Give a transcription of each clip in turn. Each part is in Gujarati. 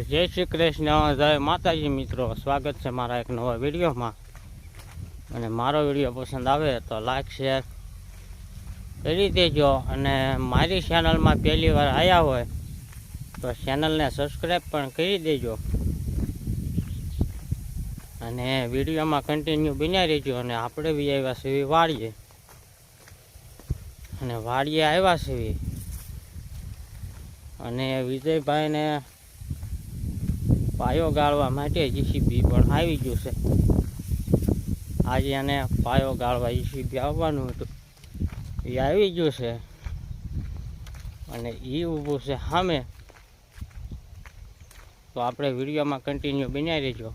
જય શ્રી કૃષ્ણ, જય માતાજી મિત્રો, સ્વાગત છે મારા એક નવા વિડીયોમાં। અને મારો વિડીયો પસંદ આવે તો લાઈક શેર કરી દેજો। અને મારી ચેનલમાં પહેલી વાર આવ્યા હોય તો ચેનલને સબસ્ક્રાઈબ પણ કરી દેજો। અને વિડીયોમાં કન્ટિન્યુ બન્યા રહેજો। અને આપણે બી આવ્યા છીએ વાડીએ, અને વાડીએ આવ્યા છીએ અને વિજયભાઈને પાયો ગાળવા માટે જીસીબી પણ આવી ગયું છે। આજે એને પાયો ગાળવા જીસીબી આવવાનું હતું, એ આવી ગયું છે અને એ ઊભું છે સામે। તો આપણે વિડીયોમાં કન્ટિન્યુ બન્યા રહેજો।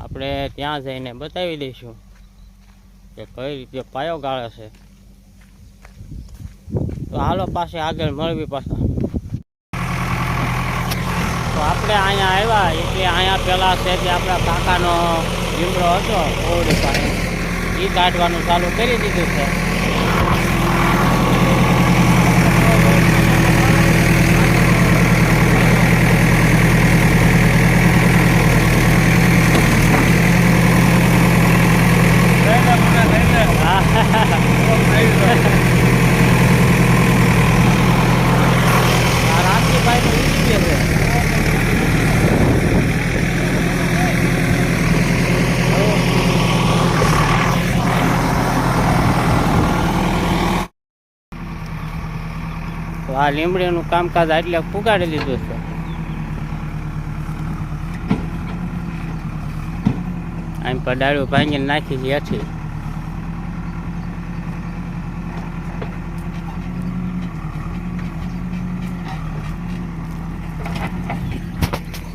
આપણે ત્યાં જઈને બતાવી દઈશું કે કઈ રીતે પાયો ગાળે છે। તો હાલો પાસે આગળ મળવી પાછા। તો આપણે અહીંયા આવ્યા એટલે અહીંયા પહેલાં છે જે આપણા કાકાનો લીમડો હતો ઓરડી પાસે, એ કાઢવાનું ચાલુ કરી દીધું છે। રામજીભાઈ નું છે તો આ લીમડીનું કામકાજ એટલે પુગાડી દીધું છે। આમ પડાળું ભાંગીને નાખી છે હેઠી।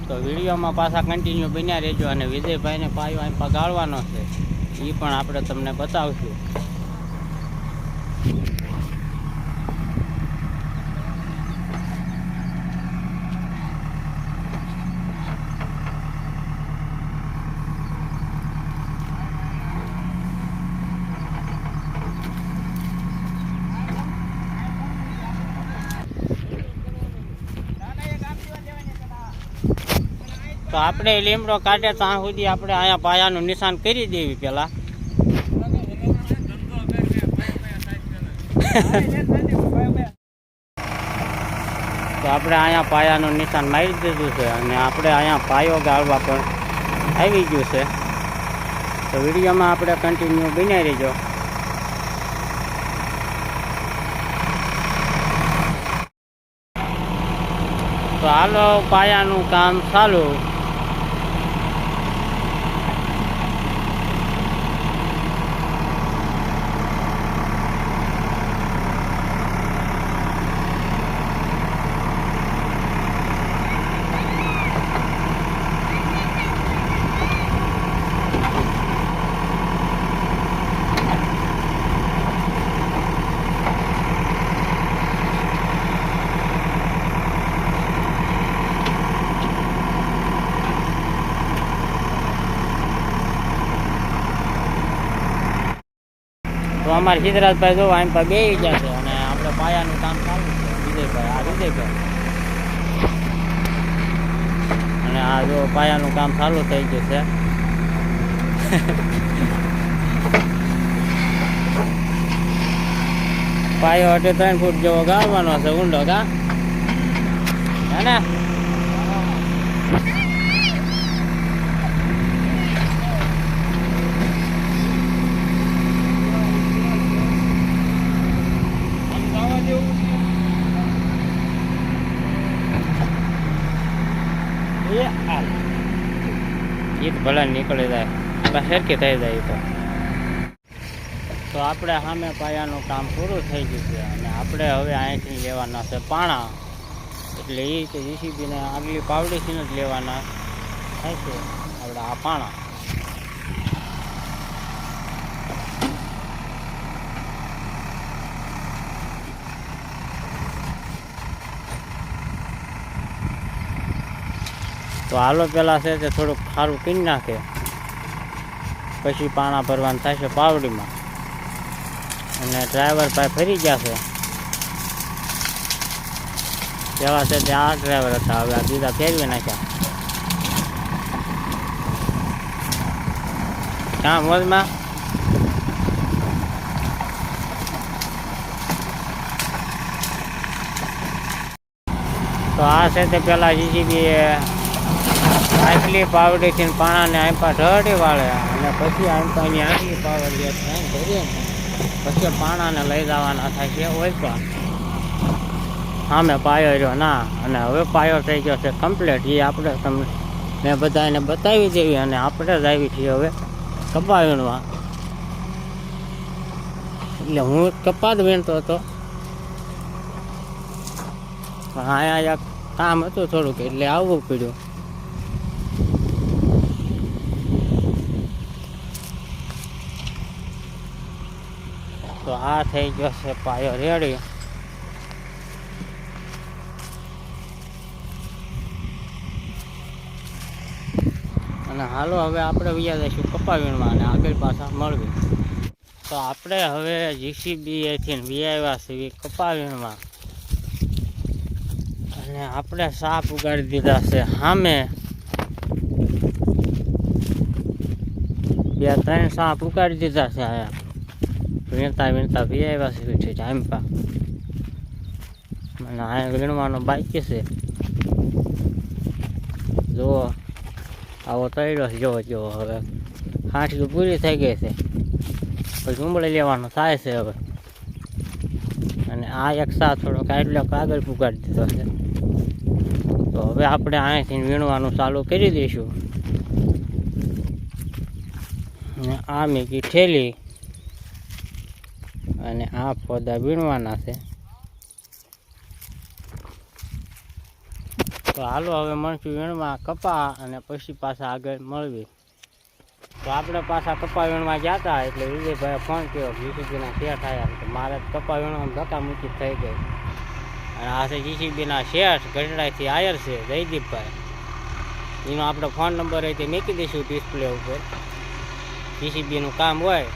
તો વિડીયોમાં પાછા કન્ટિન્યુ બન્યા રહેજો। અને વિજયભાઈને પાયો આમ પગાડવાનો છે, એ પણ આપણે તમને બતાવશું। તો આપણે લીમડો કાઢે ત્યાં સુધી આપણે અહીંયા પાયાનું નિશાન કરી દેવી પહેલાં। તો આપણે અહીંયા પાયાનું નિશાન મારી દીધું છે અને આપણે અહીંયા પાયો ગાળવા પણ આવી ગયું છે। તો વિડીયોમાં આપણે કન્ટિન્યુ બન્યા રહેજો। તો હાલો પાયાનું કામ ચાલુ। તો અમારે સિદ્ધરાજભાઈ જો આમ પર બેસી ગયા છે અને આપણે પાયાનું કામ ચાલુ છે। વિજયભાઈ, આ વિજયભાઈ, અને આ જો પાયાનું કામ ચાલુ થઈ ગયું છે। પાયો એટલે 3 ફૂટ જેવો ગાળવાનો છે ઊંડો, કા હે ને? એ ભલે નીકળી જાય, સરખી થઈ જાય। તો આપણે સામે પાયાનું કામ પૂરું થઈ ગયું છે અને આપણે હવે અહીંથી લેવાના છે પાણા। એટલે એ કે જીસીબીને આગલી પાવડીથી જ લેવાના થાય છે આપણે આ પાણા। તો હાલો પેલા છે તે થોડુંક સારું પીને નાખે, પછી પાણા ભરવાનું થશે પાવડીમાં। અને ડ્રાઈવર ભાઈ ફરી ગયા છે। જેવા છે તે આ ડ્રાઈવર હતા, હવે આ બીજા ફેરવી નાખ્યા। કામ મોજમાં. તો આ છે તે પેલા જીસીબી આટલી પાવડીથી પાણાને આંપા ઢળી વાળે અને પછી આંપાની આટલી પાવડી ભરીએ પછી પાણાને લઈ જવાના થાય છે હોય પણ સામે પાયો રહ્યો ના. અને હવે પાયો થઈ ગયો છે કમ્પ્લીટ. એ આપણે તમને મેં બધાને બતાવી દેવી અને આપણે જ આવી છીએ હવે કપા વીણવા. એટલે હું કપા જ વીણતો હતો પણ અહીંયા કામ હતું થોડુંક એટલે આવવું પડ્યું. તો આ થઈ ગયો છે પાયો રેડી. અને હાલો હવે આપણે વૈયા જઈશું કપા વીણવા અને આગળ પાછા મળવી. તો આપણે હવે જીસીબીએથી વ્યાવ્યા છીએ કપા વીણવા અને આપણે સાપ ઉગાડી દીધા છે સામે. 2-3 સાપ ઉગાડી દીધા છે આયા વીણતા વીણતા વ્યાવ્યા છે ટાઈમપા. અને આ વીણવાનો બાકી છે. જુઓ આવો તળ્યો છે જોવો જોવો. હવે હાંઠી પૂરી થઈ ગઈ છે પછી ઉંબળી લેવાનો થાય છે હવે. અને આ એક સા થોડોક આટલો કાગળ પુગાડી દીધો છે. તો હવે આપણે અહીંથી વીણવાનું ચાલુ કરી દઈશું. અને આ મીકી ઠેલી અને આ પોદા વીણવાના છે. તો હાલો હવે મળશું વીણવા કપા અને પછી પાછા આગળ મળવી. તો આપણે પાછા કપા વીણવા ગયા હતા એટલે વિજયભાઈએ ફોન કર્યો જીસીબીના શેઠ આવ્યા તો મારે કપા વીણવામાં ધક્કામુક્કી થઈ ગઈ. અને આ છે જીસીબીના શેઠ ગઢડાથી આયર છે જયદીપભાઈ. એનો આપણે ફોન નંબર હોય તે મૂકી દઈશું ડિસ્પ્લે ઉપર. જીસીબીનું કામ હોય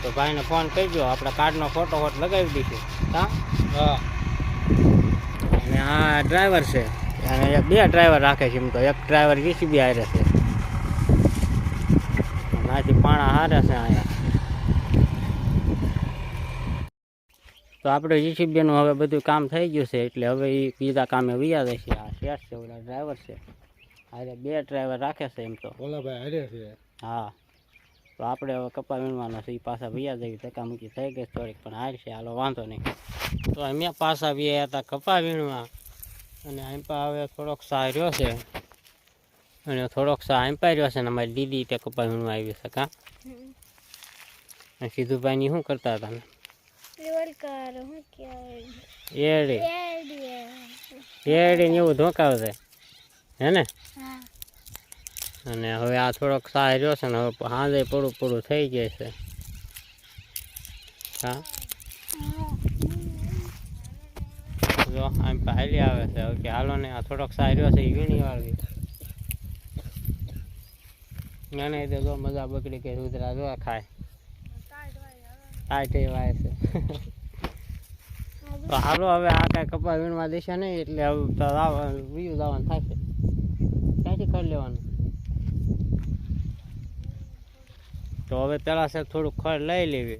તો ભાઈને ફોન કરજો, આપણે કાર્ડનો ફોટો લગાવી દઈશું. હા. અને આ ડ્રાઈવર છે અને 2 ડ્રાઈવર રાખે છે. એમ તો એક ડ્રાઈવર જીસીબી હારે છે. આથી પાણા હારે છે અહીંયા. તો આપણે જીસીબીનું હવે બધું કામ થઈ ગયું છે એટલે હવે એ બીજા કામે વૈયા જાય છે. આ શેઠ છે ઓલા ડ્રાઈવર છે હારે 2 ડ્રાઈવર રાખે છે. એમ તો ઓલાભાઈ હારે છે. હા. તો આપણે હવે કપા વીણવાના છે. એ પાછા વૈયા જઈએ ધક્કામુક્કી થઈ ગઈ થોડીક પણ હાર છે. હાલો વાંધો નહીં. તો અમે પાછા વ્યા હતા કપા વીણવા અને આંપા હવે થોડોક સા રહ્યો છે અને થોડોક સા આંપા રહ્યો છે. ને અમારી દીદી તે કપા વીણવા આવી છે. કા સીધુભાઈની શું કરતા હતા ને એડી ને એવું ધોકાવશે હે ને. અને હવે આ થોડોક સા રહ્યો છે ને હવે હાજે પૂરું થઈ જાય છે. હા જો આમ હાલી આવે છે. હવે કે હાલો ને આ થોડોક સા રહ્યો છે એ વીણી વાળવી. નાને તો જો મજા બગડી ગઈ. રુદ્રા જો ખાય ટાઈટ વાય છે. તો હાલો હવે આ કાંઈ કપા વીણવા દેશે નહીં એટલે હવે બીજું જવાનું થાય છે. ક્યાંથી ખડ લેવાનું? તો હવે પેલા સાહેબ થોડુંક ખડ લઈ લેવી.